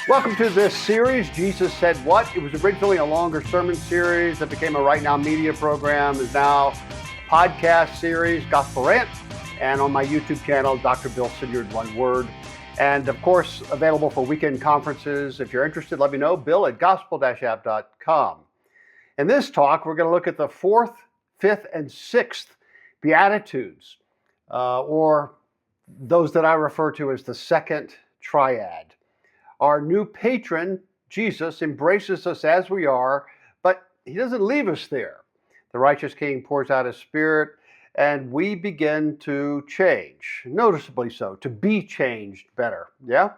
Welcome to this series, Jesus Said What? It was originally a longer sermon series that became a Right Now media program, is now a podcast series, Gospel Rant, and on my YouTube channel, Dr. Bill Sinyard, one word. And of course, available for weekend conferences. If you're interested, let me know, Bill at gospel-app.com. In this talk, we're going to look at the fourth, fifth, and sixth Beatitudes, or those that I refer to as the second triad. Our new patron, Jesus, embraces us as we are, but he doesn't leave us there. The righteous King pours out his Spirit, and we begin to change, noticeably so, to be changed better, yeah?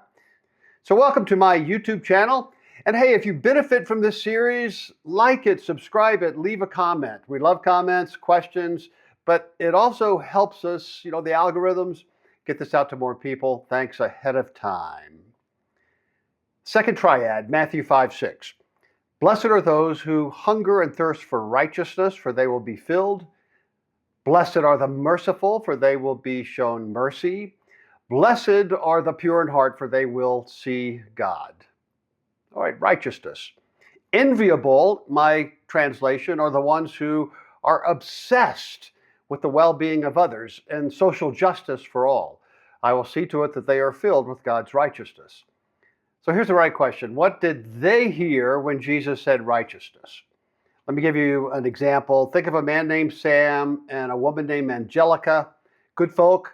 So welcome to my YouTube channel. And hey, if you benefit from this series, like it, subscribe it, leave a comment. We love comments, questions, but it also helps us, the algorithms, get this out to more people. Thanks ahead of time. Second triad, Matthew 5:6. Blessed are those who hunger and thirst for righteousness, for they will be filled. Blessed are the merciful, for they will be shown mercy. Blessed are the pure in heart, for they will see God. All right, righteousness. Enviable, my translation, are the ones who are obsessed with the well-being of others and social justice for all. I will see to it that they are filled with God's righteousness. So here's the right question. What did they hear when Jesus said righteousness? Let me give you an example. Think of a man named Sam and a woman named Angelica. Good folk.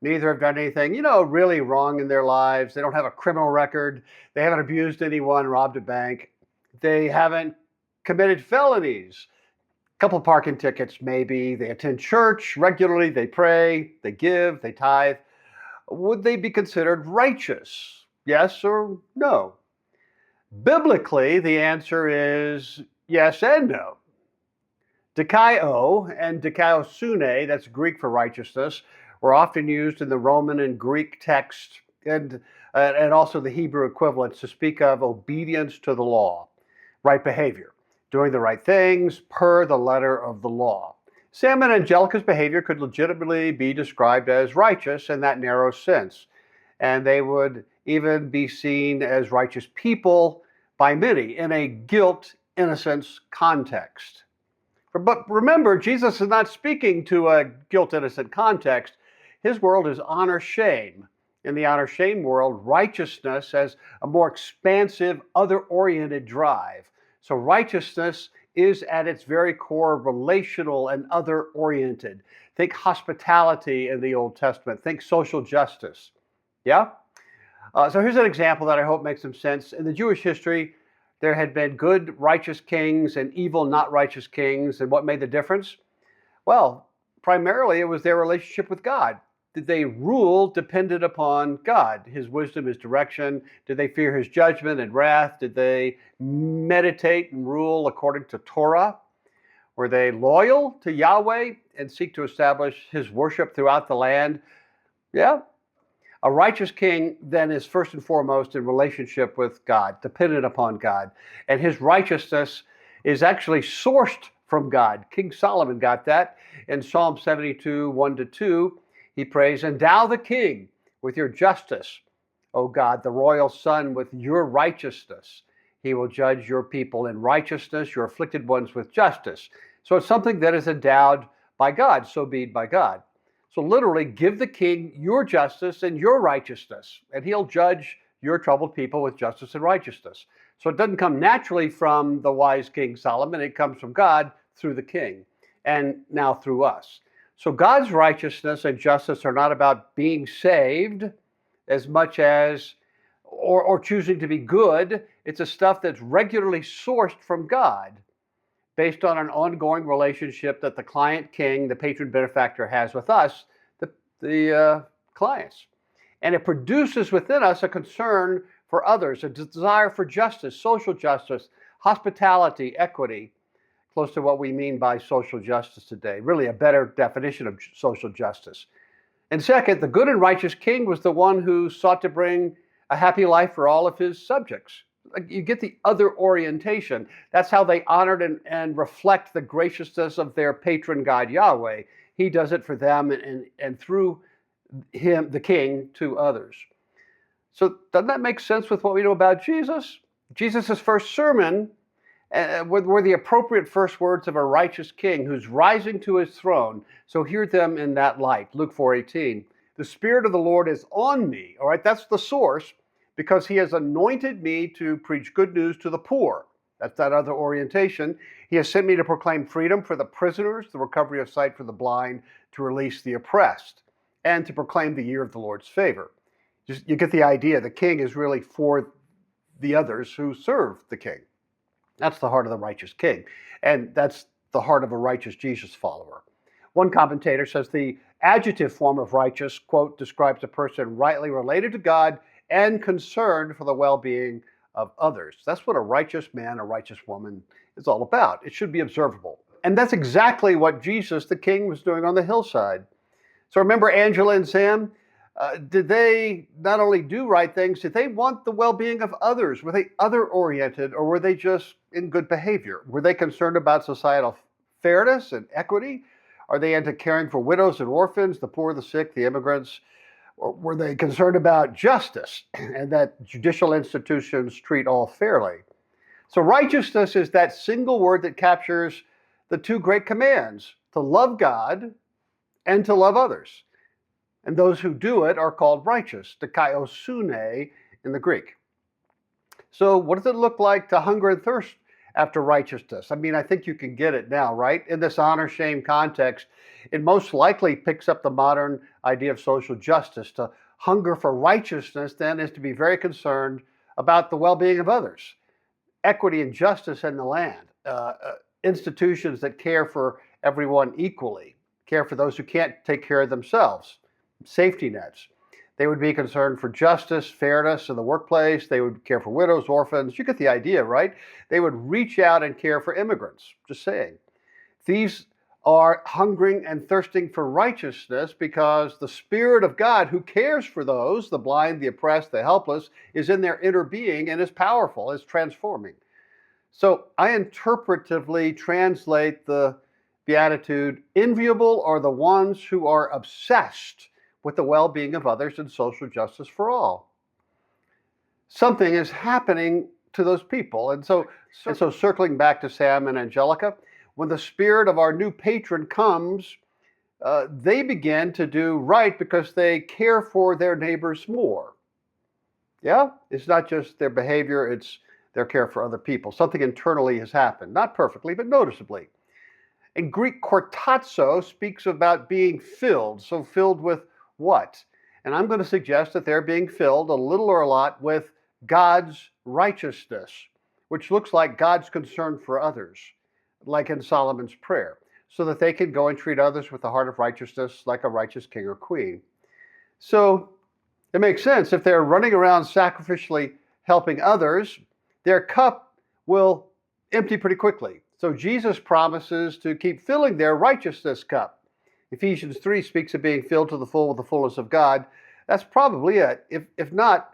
Neither have done anything, really wrong in their lives. They don't have a criminal record. They haven't abused anyone, robbed a bank. They haven't committed felonies. A couple of parking tickets, maybe. They attend church regularly. They pray. They give. They tithe. Would they be considered righteous? Yes or no? Biblically, the answer is yes and no. Dikaio and dikaiosune, that's Greek for righteousness, were often used in the Roman and Greek text and also the Hebrew equivalents to speak of obedience to the law, right behavior, doing the right things per the letter of the law. Sam and Angelica's behavior could legitimately be described as righteous in that narrow sense, and they would even be seen as righteous people by many in a guilt-innocence context. But remember, Jesus is not speaking to a guilt-innocent context. His world is honor-shame. In the honor-shame world, righteousness has a more expansive, other-oriented drive. So righteousness is at its very core relational and other-oriented. Think hospitality in the Old Testament. Think social justice. Yeah? So here's an example that I hope makes some sense. In the Jewish history, there had been good, righteous kings and evil, not righteous kings. And what made the difference? Well, primarily it was their relationship with God. Did they rule dependent upon God, his wisdom, his direction? Did they fear his judgment and wrath? Did they meditate and rule according to Torah? Were they loyal to Yahweh and seek to establish his worship throughout the land? Yeah. A righteous king then is first and foremost in relationship with God, dependent upon God. And his righteousness is actually sourced from God. King Solomon got that. In Psalm 72, 1-2, he prays, "Endow the king with your justice, O God, the royal son with your righteousness. He will judge your people in righteousness, your afflicted ones with justice." So it's something that is endowed by God, so be it by God. So literally, give the king your justice and your righteousness, and he'll judge your troubled people with justice and righteousness. So it doesn't come naturally from the wise King Solomon. It comes from God through the king, and now through us. So God's righteousness and justice are not about being saved as much as, or choosing to be good. It's a stuff that's regularly sourced from God, based on an ongoing relationship that the client king, the patron benefactor, has with us, the clients. And it produces within us a concern for others, a desire for justice, social justice, hospitality, equity, close to what we mean by social justice today, really a better definition of social justice. And second, the good and righteous king was the one who sought to bring a happy life for all of his subjects. You get the other orientation. That's how they honored and reflect the graciousness of their patron God, Yahweh. He does it for them and through him, the king, to others. So doesn't that make sense with what we know about Jesus? Jesus' first sermon were the appropriate first words of a righteous king who's rising to his throne. So hear them in that light. Luke 4:18. The Spirit of the Lord is on me. All right, that's the source, because he has anointed me to preach good news to the poor. That's that other orientation. He has sent me to proclaim freedom for the prisoners, the recovery of sight for the blind, to release the oppressed, and to proclaim the year of the Lord's favor. Just, you get the idea. The king is really for the others who serve the king. That's the heart of the righteous king. And that's the heart of a righteous Jesus follower. One commentator says the adjective form of righteous, quote, describes a person rightly related to God and concerned for the well-being of others. That's what a righteous man, a righteous woman is all about. It should be observable. And that's exactly what Jesus, the king, was doing on the hillside. So remember Angela and Sam? Did they not only do right things, did they want the well-being of others? Were they other-oriented, or were they just in good behavior? Were they concerned about societal fairness and equity? Are they into caring for widows and orphans, the poor, the sick, the immigrants? Or were they concerned about justice and that judicial institutions treat all fairly? So righteousness is that single word that captures the two great commands, to love God and to love others. And those who do it are called righteous, dikaiosune in the Greek. So what does it look like to hunger and thirst after righteousness? I mean, I think you can get it now, right? In this honor-shame context, it most likely picks up the modern idea of social justice. To hunger for righteousness, then, is to be very concerned about the well-being of others, equity and justice in the land, institutions that care for everyone equally, care for those who can't take care of themselves, safety nets. They would be concerned for justice, fairness in the workplace. They would care for widows, orphans. You get the idea, right? They would reach out and care for immigrants. Just saying. These are hungering and thirsting for righteousness because the Spirit of God, who cares for those, the blind, the oppressed, the helpless, is in their inner being and is powerful, is transforming. So I interpretively translate the Beatitude, enviable are the ones who are obsessed with the well-being of others and social justice for all. Something is happening to those people. And so circling back to Sam and Angelica, when the spirit of our new patron comes, they begin to do right because they care for their neighbors more. Yeah? It's not just their behavior, it's their care for other people. Something internally has happened. Not perfectly, but noticeably. In Greek, kortazo speaks about being filled. So filled with what? And I'm going to suggest that they're being filled, a little or a lot, with God's righteousness, which looks like God's concern for others, like in Solomon's prayer, so that they can go and treat others with the heart of righteousness like a righteous king or queen. So it makes sense. If they're running around sacrificially helping others, their cup will empty pretty quickly. So Jesus promises to keep filling their righteousness cup. Ephesians 3 speaks of being filled to the full with the fullness of God. That's probably it. If not,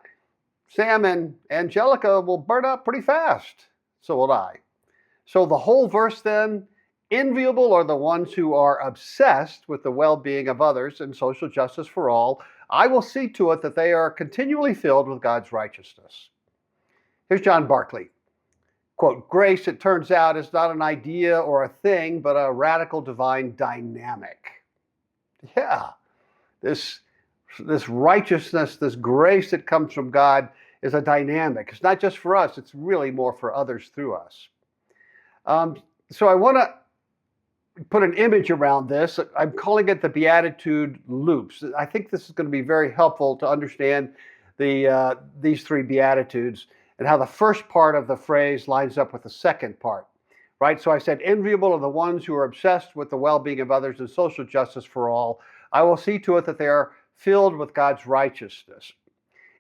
Sam and Angelica will burn up pretty fast. So will I. So the whole verse then, enviable are the ones who are obsessed with the well-being of others and social justice for all. I will see to it that they are continually filled with God's righteousness. Here's John Barclay. Quote, grace, it turns out, is not an idea or a thing, but a radical divine dynamic. Yeah, this righteousness, this grace that comes from God is a dynamic. It's not just for us, it's really more for others through us. So I want to put an image around this. I'm calling it the Beatitude loops. I think this is going to be very helpful to understand these three Beatitudes and how the first part of the phrase lines up with the second part. Right? So I said, enviable are the ones who are obsessed with the well-being of others and social justice for all. I will see to it that they are filled with God's righteousness.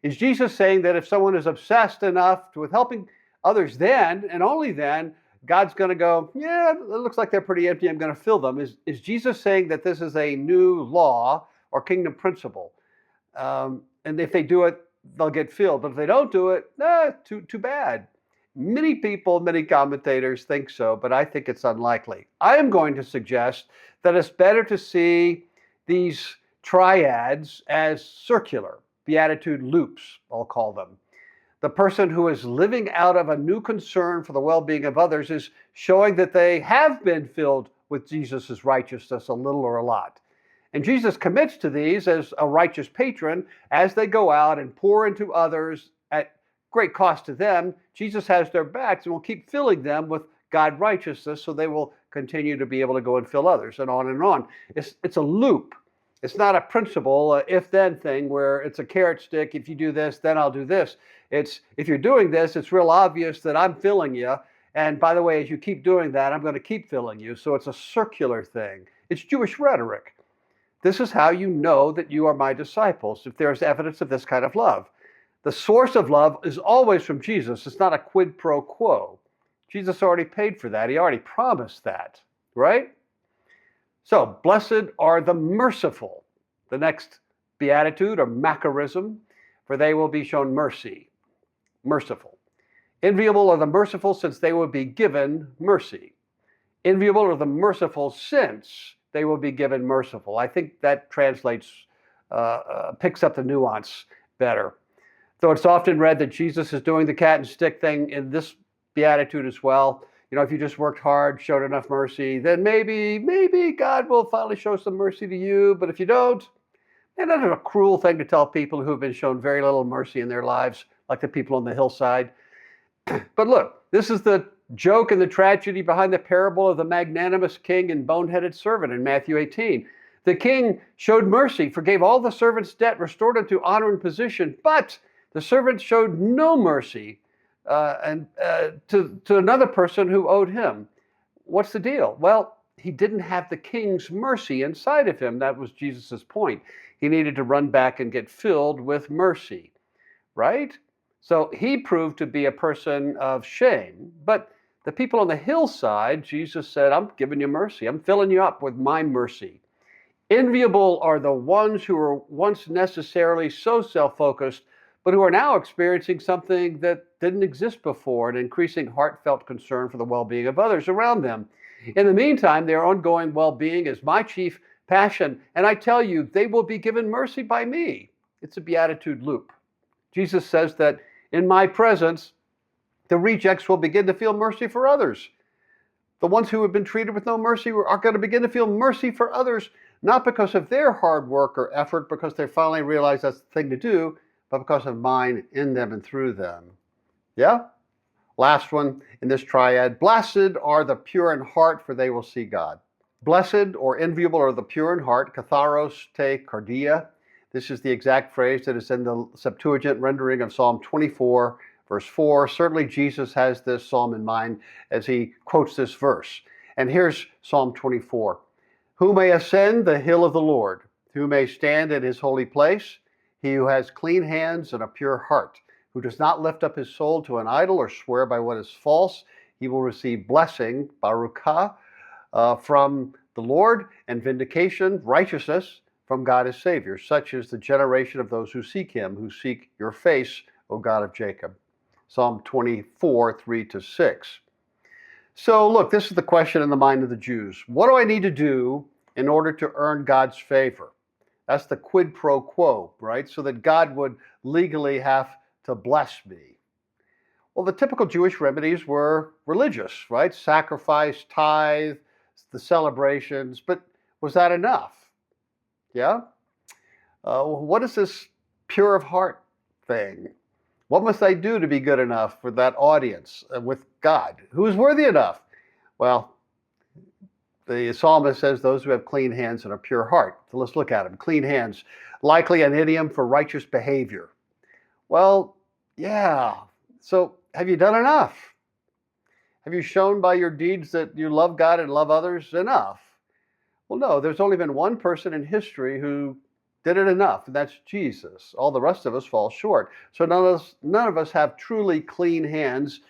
Is Jesus saying that if someone is obsessed enough with helping others, then, and only then, God's going to go, yeah, it looks like they're pretty empty, I'm going to fill them? Is Jesus saying that this is a new law or kingdom principle? And if they do it, they'll get filled. But if they don't do it, too bad. Many people, many commentators think so, but I think it's unlikely. I am going to suggest that it's better to see these triads as circular. beatitude loops, I'll call them. The person who is living out of a new concern for the well-being of others is showing that they have been filled with Jesus' righteousness, a little or a lot. And Jesus commits to these as a righteous patron as they go out and pour into others at great cost to them. Jesus has their backs and will keep filling them with God righteousness so they will continue to be able to go and fill others, and on and on. It's a loop. It's not a principle, if-then thing where it's a carrot stick. If you do this, then I'll do this. It's if you're doing this, it's real obvious that I'm filling you. And by the way, as you keep doing that, I'm going to keep filling you. So it's a circular thing. It's Jewish rhetoric. This is how you know that you are my disciples, if there's evidence of this kind of love. The source of love is always from Jesus. It's not a quid pro quo. Jesus already paid for that. He already promised that, right? So, blessed are the merciful. The next beatitude or macarism, for they will be shown mercy. Merciful. Enviable are the merciful, since they will be given mercy. Enviable are the merciful, since they will be given merciful. I think that translates, picks up the nuance better. Though it's often read that Jesus is doing the cat and stick thing in this beatitude as well. You know, if you just worked hard, showed enough mercy, then maybe God will finally show some mercy to you. But if you don't, and that is a cruel thing to tell people who have been shown very little mercy in their lives, like the people on the hillside. But look, this is the joke and the tragedy behind the parable of the magnanimous king and boneheaded servant in Matthew 18. The king showed mercy, forgave all the servant's debt, restored him to honor and position, but the servant showed no mercy to another person who owed him. What's the deal? Well, he didn't have the king's mercy inside of him. That was Jesus' point. He needed to run back and get filled with mercy, right? So he proved to be a person of shame. But the people on the hillside, Jesus said, I'm giving you mercy. I'm filling you up with my mercy. Enviable are the ones who were once necessarily so self-focused, but who are now experiencing something that didn't exist before, an increasing heartfelt concern for the well-being of others around them. In the meantime, their ongoing well-being is my chief passion, and I tell you, they will be given mercy by me. It's a beatitude loop. Jesus says that in my presence, the rejects will begin to feel mercy for others. The ones who have been treated with no mercy are going to begin to feel mercy for others, not because of their hard work or effort, because they finally realize that's the thing to do, but because of mine in them and through them. Yeah? Last one in this triad. Blessed are the pure in heart, for they will see God. Blessed or enviable are the pure in heart, katharos te cardia. This is the exact phrase that is in the Septuagint rendering of Psalm 24, verse 4. Certainly Jesus has this psalm in mind as he quotes this verse. And here's Psalm 24. Who may ascend the hill of the Lord? Who may stand in his holy place? He who has clean hands and a pure heart, who does not lift up his soul to an idol or swear by what is false, he will receive blessing, baruchah, from the Lord, and vindication, righteousness, from God his Savior. Such is the generation of those who seek him, who seek your face, O God of Jacob. Psalm 24, 3-6. So look, this is the question in the mind of the Jews. What do I need to do in order to earn God's favor? That's the quid pro quo, right? So that God would legally have to bless me. Well, the typical Jewish remedies were religious, right? Sacrifice, tithe, the celebrations, but was that enough? Yeah? What is this pure of heart thing? What must I do to be good enough for that audience with God? Who is worthy enough? Well, the psalmist says those who have clean hands and a pure heart. So let's look at them. Clean hands, likely an idiom for righteous behavior. Well, yeah. So have you done enough? Have you shown by your deeds that you love God and love others enough? Well, no, there's only been one person in history who did it enough, and that's Jesus. All the rest of us fall short. So none of us have truly clean hands,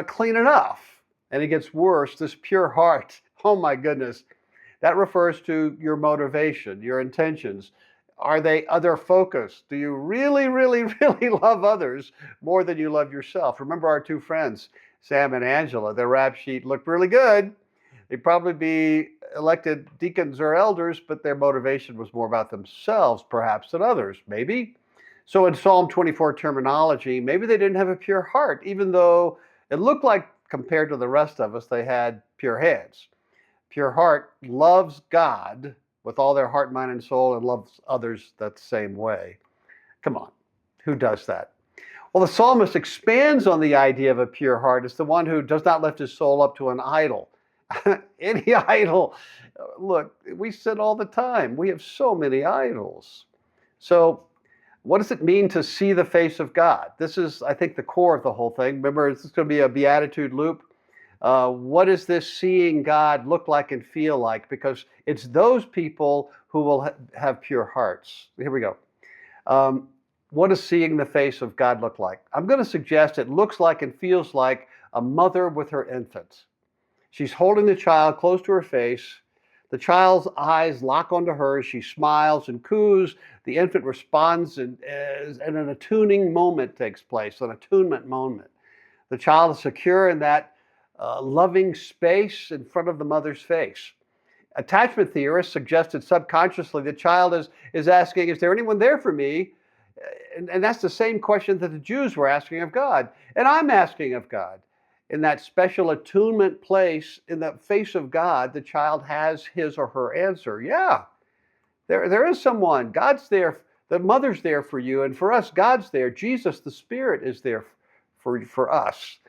clean enough. And it gets worse, this pure heart. Oh my goodness. That refers to your motivation, your intentions. Are they other focused? Do you really, really, really love others more than you love yourself? Remember our two friends, Sam and Angela. Their rap sheet looked really good. They'd probably be elected deacons or elders, but their motivation was more about themselves, perhaps, than others, maybe. So in Psalm 24 terminology, maybe they didn't have a pure heart, even though it looked like compared to the rest of us, they had pure hands. Pure heart loves God with all their heart, mind, and soul, and loves others that same way. Come on, who does that? Well, the psalmist expands on the idea of a pure heart. It's the one who does not lift his soul up to an idol. Any idol. Look, we sin all the time. We have so many idols. So what does it mean to see the face of God? This is, I think, the core of the whole thing. Remember, this is going to be a beatitude loop. What does this seeing God look like and feel like? Because it's those people who will have pure hearts. Here we go. What does seeing the face of God look like? I'm going to suggest it looks like and feels like a mother with her infant. She's holding the child close to her face. The child's eyes lock onto hers. She smiles and coos. The infant responds, and an attuning moment takes place, an attunement moment. The child is secure in that loving space in front of the mother's face. Attachment theorists suggested subconsciously the child is asking, is there anyone there for me? And that's the same question that the Jews were asking of God. And I'm asking of God. In that special attunement place, in the face of God, the child has his or her answer. Yeah, there is someone. God's there. The mother's there for you. And for us, God's there. Jesus, the Spirit, is there for us.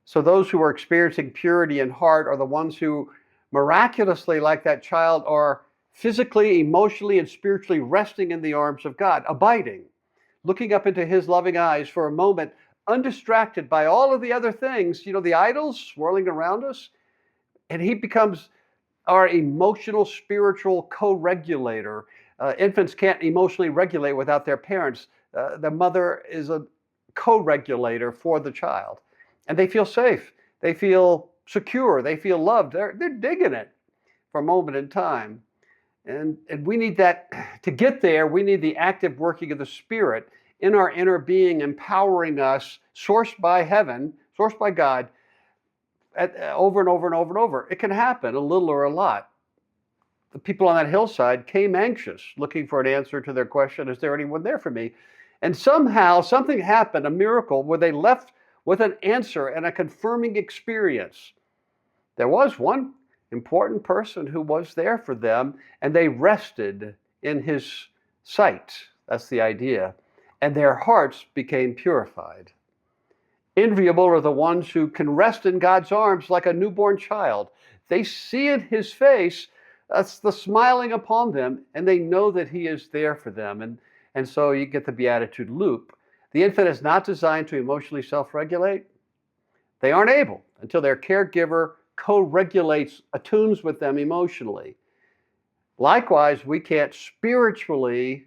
So those who are experiencing purity in heart are the ones who miraculously, like that child, are physically, emotionally, and spiritually resting in the arms of God, abiding, looking up into his loving eyes for a moment, undistracted by all of the other things, the idols swirling around us. And he becomes our emotional, spiritual co-regulator. Infants can't emotionally regulate without their parents. The mother is a co-regulator for the child. And they feel safe. They feel secure. They feel loved. They're digging it for a moment in time. And we need that. To get there, we need the active working of the Spirit in our inner being, empowering us, sourced by heaven, sourced by God, over and over and over and over. It can happen, a little or a lot. The people on that hillside came anxious, looking for an answer to their question, is there anyone there for me? And somehow something happened, a miracle, where they left with an answer and a confirming experience. There was one important person who was there for them, and they rested in his sight. That's the idea. And their hearts became purified. Enviable are the ones who can rest in God's arms like a newborn child. They see in his face, that's the smiling upon them, and they know that he is there for them. And so you get the beatitude loop. The infant is not designed to emotionally self-regulate. They aren't able until their caregiver co-regulates, attunes with them emotionally. Likewise, we can't spiritually,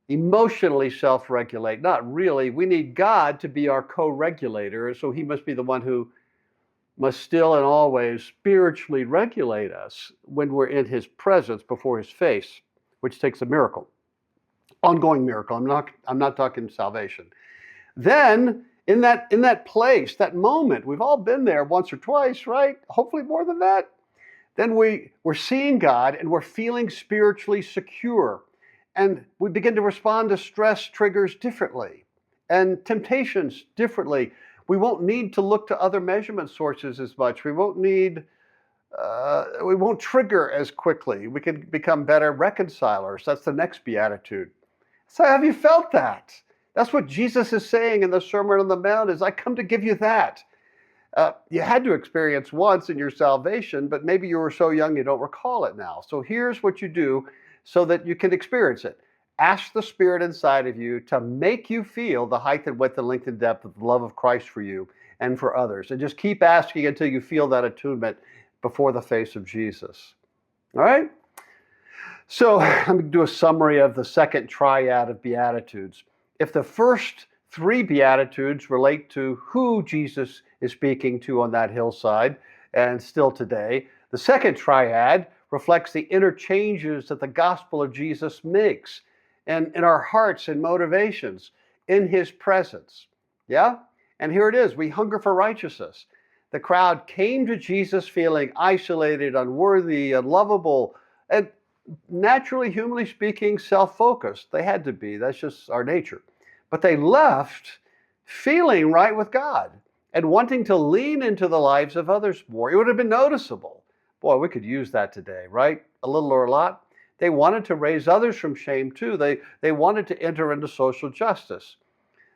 emotionally self-regulate. Not really. We need God to be our co-regulator, so he must be the one who must still and always spiritually regulate us when we're in his presence before his face, which takes a miracle. Ongoing miracle. I'm not talking salvation. Then in that place, that moment, we've all been there once or twice, right? Hopefully more than that. Then we're seeing God and we're feeling spiritually secure. And we begin to respond to stress triggers differently and temptations differently. We won't need to look to other measurement sources as much. We won't trigger as quickly. We can become better reconcilers. That's the next beatitude. So have you felt that? That's what Jesus is saying in the Sermon on the Mount, is I come to give you that. You had to experience once in your salvation, but maybe you were so young you don't recall it now. So here's what you do so that you can experience it. Ask the Spirit inside of you to make you feel the height and width and length and depth of the love of Christ for you and for others. And just keep asking until you feel that attunement before the face of Jesus. All right? So let me do a summary of the second triad of Beatitudes. If the first three Beatitudes relate to who Jesus is speaking to on that hillside, and still today, the second triad reflects the interchanges that the gospel of Jesus makes and in our hearts and motivations in his presence. Yeah? And here it is. We hunger for righteousness. The crowd came to Jesus feeling isolated, unworthy, unlovable, and naturally, humanly speaking, self-focused. They had to be. That's just our nature. but they left feeling right with God and wanting to lean into the lives of others more. It would have been noticeable. Boy, we could use that today, right? A little or a lot. They wanted to raise others from shame too. They wanted to enter into social justice.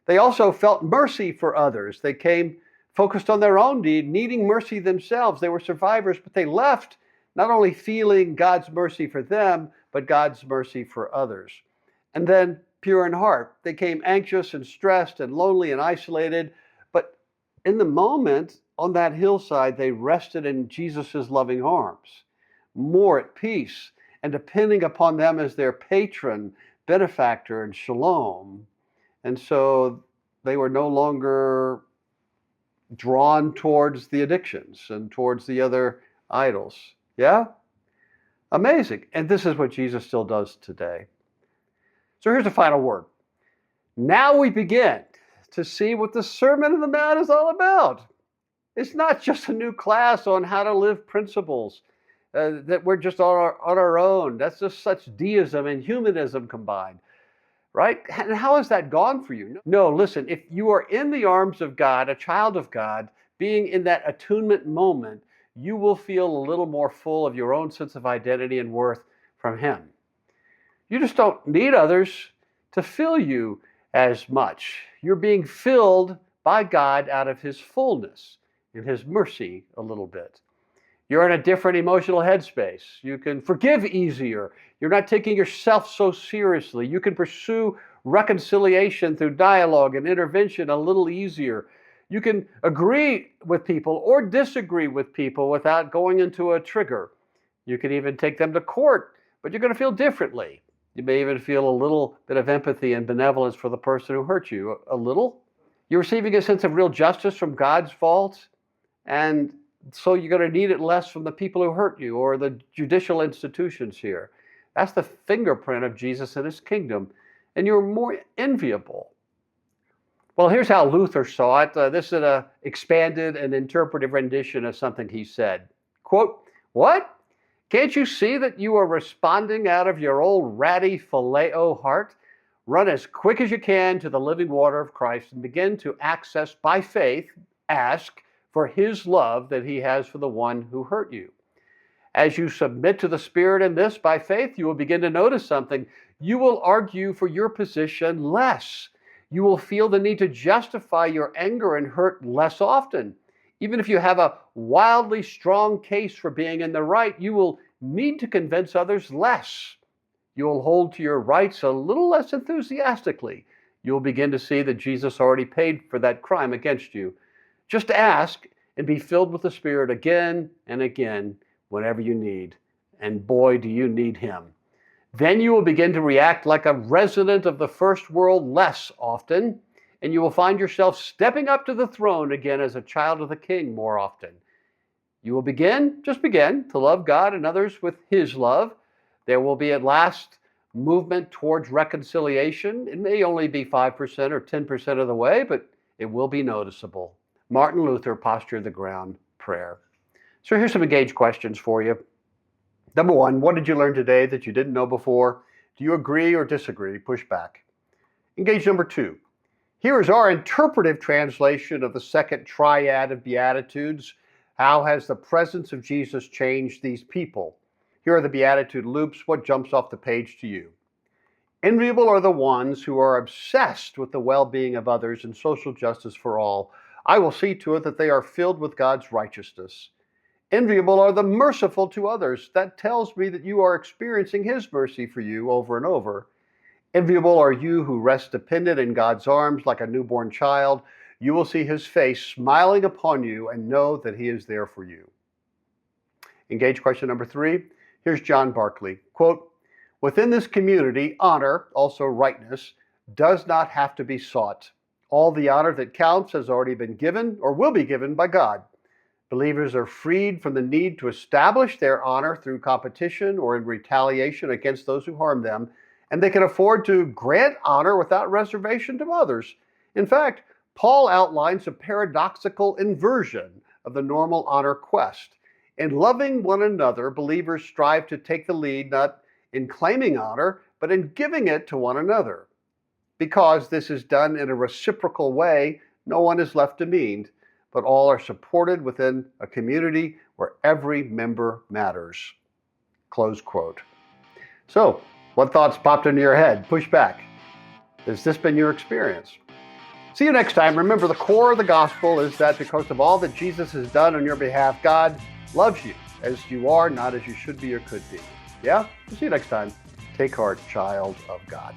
They also felt mercy for others. They came focused on their own need, needing mercy themselves. They were survivors, but they left not only feeling God's mercy for them, but God's mercy for others. And then pure in heart. They came anxious and stressed and lonely and isolated, but in the moment on that hillside, they rested in Jesus' loving arms, more at peace, and depending upon them as their patron, benefactor, and shalom. And so they were no longer drawn towards the addictions and towards the other idols. Yeah? Amazing. And this is what Jesus still does today. So here's the final word. Now we begin to see what the Sermon on the Mount is all about. It's not just a new class on how to live principles that we're just on our own. That's just such deism and humanism combined. Right? And how has that gone for you? No, listen, if you are in the arms of God, a child of God, being in that attunement moment, you will feel a little more full of your own sense of identity and worth from Him. You just don't need others to fill you as much. You're being filled by God out of His fullness and His mercy a little bit. You're in a different emotional headspace. You can forgive easier. You're not taking yourself so seriously. You can pursue reconciliation through dialogue and intervention a little easier. You can agree with people or disagree with people without going into a trigger. You can even take them to court, but you're going to feel differently. You may even feel a little bit of empathy and benevolence for the person who hurt you. A little. You're receiving a sense of real justice from God's fault, and so you're going to need it less from the people who hurt you or the judicial institutions here. That's the fingerprint of Jesus and His kingdom, and you're more enviable. Well, here's how Luther saw it. This is an expanded and interpretive rendition of something he said. Quote, "What? Can't you see that you are responding out of your old ratty phileo heart? Run as quick as you can to the living water of Christ and begin to access by faith, ask for His love that He has for the one who hurt you. As you submit to the Spirit in this by faith, you will begin to notice something. You will argue for your position less. You will feel the need to justify your anger and hurt less often. Even if you have a wildly strong case for being in the right, you will need to convince others less. You'll hold to your rights a little less enthusiastically. You'll begin to see that Jesus already paid for that crime against you. Just ask and be filled with the Spirit again and again whenever you need. And boy, do you need Him. Then you will begin to react like a resident of the first world less often, and you will find yourself stepping up to the throne again as a child of the King more often. You will just begin to love God and others with His love. There will be at last movement towards reconciliation. It may only be 5% or 10% of the way, but it will be noticeable. Martin Luther, Posture of the Ground, Prayer. So here's some engaged questions for you. Number one, what did you learn today that you didn't know before? Do you agree or disagree? Push back. Engage number two. Here is our interpretive translation of the second triad of Beatitudes. How has the presence of Jesus changed these people? Here are the Beatitude loops. What jumps off the page to you? Enviable are the ones who are obsessed with the well-being of others and social justice for all. I will see to it that they are filled with God's righteousness. Enviable are the merciful to others. That tells me that you are experiencing His mercy for you over and over. Enviable are you who rest dependent in God's arms like a newborn child. You will see His face smiling upon you and know that He is there for you. Engage question number three. Here's John Barclay. Quote, within this community, honor, also rightness, does not have to be sought. All the honor that counts has already been given or will be given by God. Believers are freed from the need to establish their honor through competition or in retaliation against those who harm them, and they can afford to grant honor without reservation to others. In fact, Paul outlines a paradoxical inversion of the normal honor quest. In loving one another, believers strive to take the lead not in claiming honor, but in giving it to one another. Because this is done in a reciprocal way, no one is left demeaned, but all are supported within a community where every member matters. Close quote. So, what thoughts popped into your head? Push back. Has this been your experience? See you next time. Remember, the core of the gospel is that because of all that Jesus has done on your behalf, God loves you as you are, not as you should be or could be. Yeah? See you next time. Take heart, child of God.